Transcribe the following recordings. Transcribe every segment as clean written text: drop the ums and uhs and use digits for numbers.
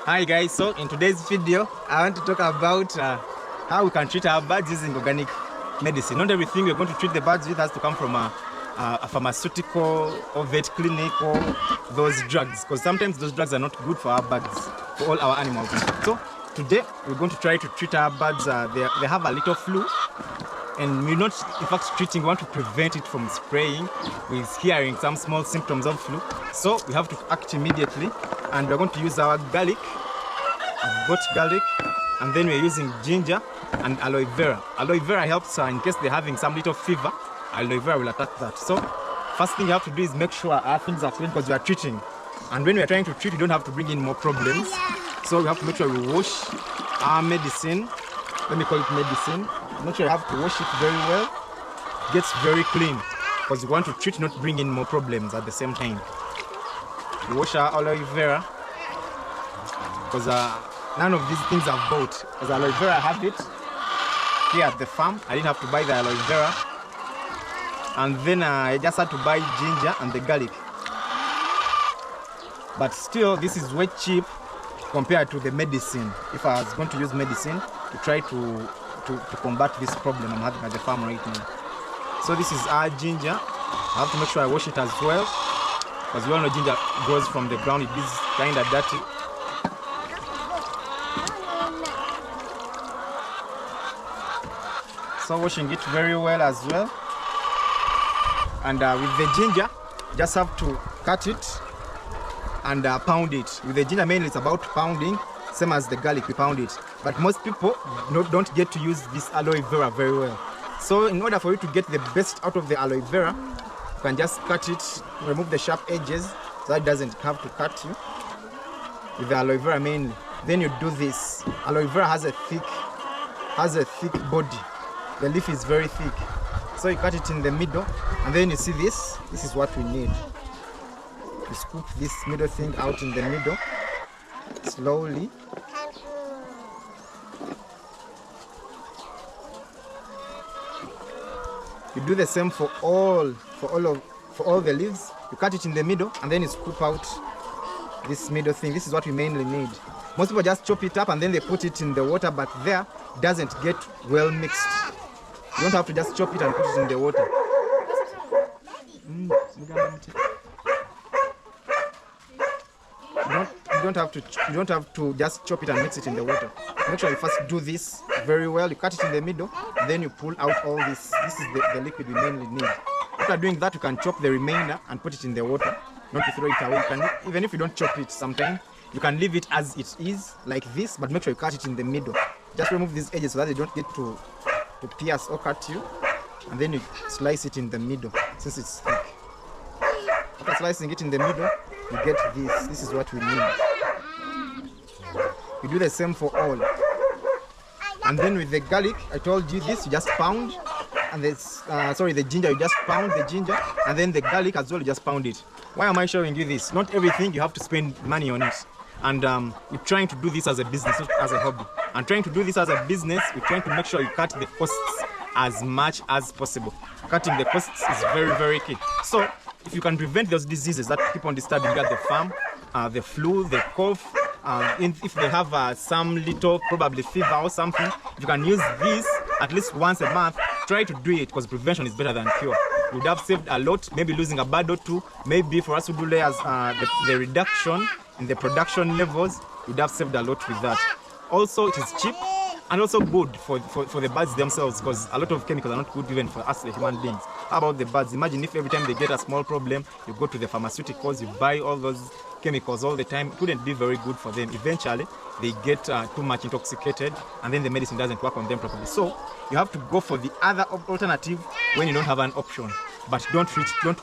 Hi guys, so in today's video I want to talk about how we can treat our birds using organic medicine. Not everything we're going to treat the birds with has to come from a pharmaceutical or vet clinic or those drugs, because sometimes those drugs are not good for our birds, for all our animals. So today we're going to try to treat our birds. They have a little flu, and we're not in fact treating, we want to prevent it from spraying with hearing some small symptoms of flu. So we have to act immediately, and we're going to use our garlic. I've got garlic, and then we're using ginger and aloe vera. Aloe vera helps in case they're having some little fever. Aloe vera will attack that. So first thing you have to do is make sure our things are clean, because we are treating, and when we're trying to treat, we don't have to bring in more problems. So we have to make sure we wash our medicine. Let me call it medicine. Make sure you have to wash it very well. It gets very clean, because we want to treat, not bring in more problems at the same time. We wash our aloe vera, because none of these things I've bought. Because aloe vera, I have it here at the farm. I didn't have to buy the aloe vera. And then I just had to buy ginger and the garlic. But still, this is way cheap compared to the medicine. If I was going to use medicine to try to combat this problem I'm having at the farm right now. So this is our ginger. I have to make sure I wash it as well, because we all know ginger grows from the ground. It is kind of dirty. So washing it very well as well. And with the ginger, just have to cut it and pound it. With the ginger mainly it's about pounding, same as the garlic, we pound it. But most people don't get to use this aloe vera very well. So in order for you to get the best out of the aloe vera, you can just cut it, remove the sharp edges, so that it doesn't have to cut you. With the aloe vera mainly. Then you do this. Aloe vera has a thick body. The leaf is very thick. So you cut it in the middle, and then you see this is what we need. You scoop this middle thing out in the middle, slowly. You do the same for all the leaves. You cut it in the middle, and then you scoop out this middle thing. This is what we mainly need. Most people just chop it up and then they put it in the water, but there it doesn't get well mixed. You don't have to just chop it and put it in the water. You don't have to just chop it and mix it in the water. Make sure you first do this very well. You cut it in the middle, then you pull out all this. This is the liquid we mainly need. After doing that, you can chop the remainder and put it in the water, not to throw it away. Even if you don't chop it sometimes, you can leave it as it is, like this, but make sure you cut it in the middle. Just remove these edges so that they don't get to pierce or cut you, and then you slice it in the middle since it's thick. After slicing it in the middle, you get this. This is what we need. You do the same for all. And then with the garlic, I told you this, you just pound, and the ginger, you just pound the ginger, and then the garlic as well, you just pound it. Why am I showing you this? Not everything you have to spend money on it. And we're trying to do this as a business, not as a hobby. And trying to do this as a business, we're trying to make sure you cut the costs as much as possible. Cutting the costs is very, very key. So if you can prevent those diseases that keep on disturbing you at the farm, the flu, the cough, if they have some little probably fever or something, if you can use this at least once a month, try to do it, because prevention is better than cure. We would have saved a lot, maybe losing a bird or two. Maybe for us to do layers, the reduction in the production levels, we would have saved a lot with that. Also, it is cheap and also good for the birds themselves, because a lot of chemicals are not good even for us, the human beings. How about the birds? Imagine if every time they get a small problem, you go to the pharmaceuticals, you buy all those chemicals all the time. It wouldn't be very good for them. Eventually, they get too much intoxicated, and then the medicine doesn't work on them properly. So you have to go for the other alternative when you don't have an option. But don't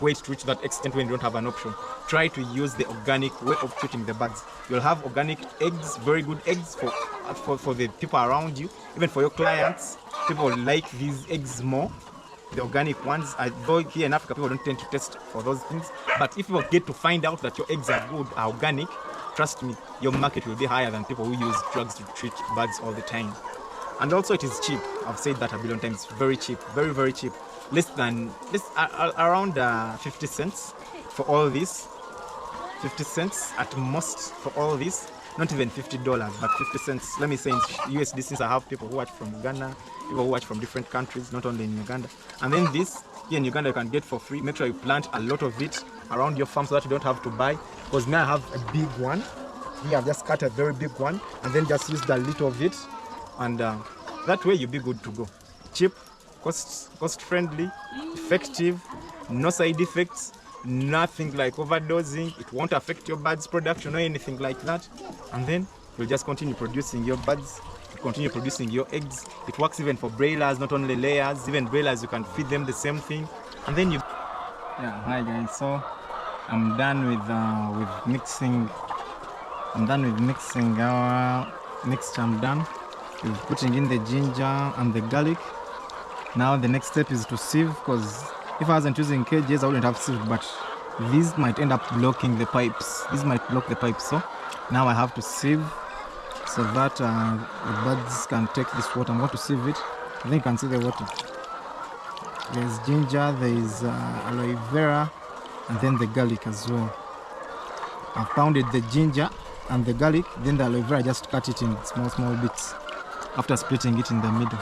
wait to reach that extent when you don't have an option. Try to use the organic way of treating the birds. You'll have organic eggs, very good eggs for the people around you, even for your clients. People like these eggs more, the organic ones. Though here in Africa, people don't tend to test for those things. But if people get to find out that your eggs are good, are organic, trust me, your market will be higher than people who use drugs to treat birds all the time. And also it is cheap. I've said that a billion times. Very cheap, very, very cheap. Around 50 cents for all this. 50 cents at most for all this. not even $50, but 50 cents. Let me say in USD, since I have people who watch from Ghana, people who watch from different countries, not only in Uganda. And then this here in Uganda you can get for free. Make sure you plant a lot of it around your farm so that you don't have to buy. Because now I have a big one. Here I've just cut a very big one and then just use the little of it, and that way you'll be good to go. Cheap, cost friendly, effective, no side effects, nothing like overdosing. It won't affect your birds' production or anything like that. And then you'll just continue producing your birds, continue producing your eggs. It works even for broilers, not only layers. Even broilers, you can feed them the same thing. And then you... Yeah, hi guys. So I'm done with mixing. I'm done with mixing our mixture. I'm done with putting in the ginger and the garlic. Now the next step is to sieve, because if I wasn't using cages I wouldn't have sieved, but these might end up blocking the pipes. These might block the pipes, so now I have to sieve so that the birds can take this water. I'm going to sieve it. I think you can see the water. There's ginger, there is aloe vera, and then the garlic as well. I pounded the ginger and the garlic, then the aloe vera, I just cut it in small bits after splitting it in the middle.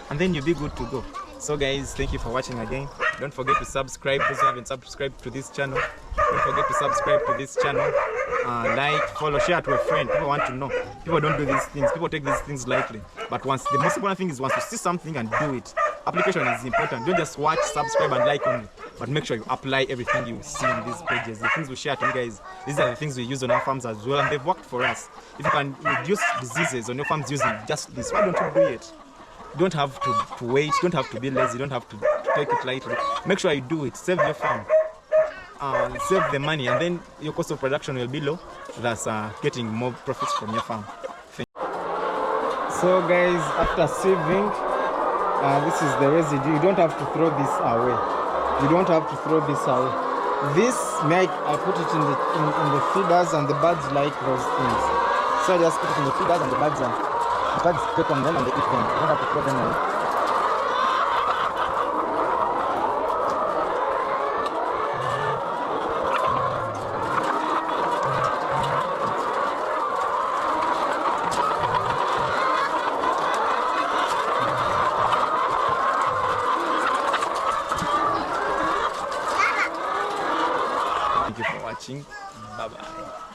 And then you'll be good to go. So guys, thank you for watching again. Don't forget to subscribe. Those who haven't subscribed to this channel, don't forget to subscribe to this channel. Like, follow, share to a friend. People want to know. People don't do these things. People take these things lightly. But the most important thing is once you see something and do it. Application is important. Don't just watch, subscribe and like only, but make sure you apply everything you see on these pages. The things we share to you guys, these are the things we use on our farms as well, and they've worked for us. If you can reduce diseases on your farms using just this, why don't you do it? You don't have to wait, you don't have to be lazy, you don't have to take it lightly. Make sure you do it. Save your farm, save the money, and then your cost of production will be low. That's getting more profits from your farm. So guys, after sieving, this is the residue. You don't have to throw this away. You don't have to throw this away. This, I put it in the feeders, and the birds like those things. So I just put it in the feeders, and the birds take on them and they eat them. You don't have to throw them away. Thank you for watching. Bye bye.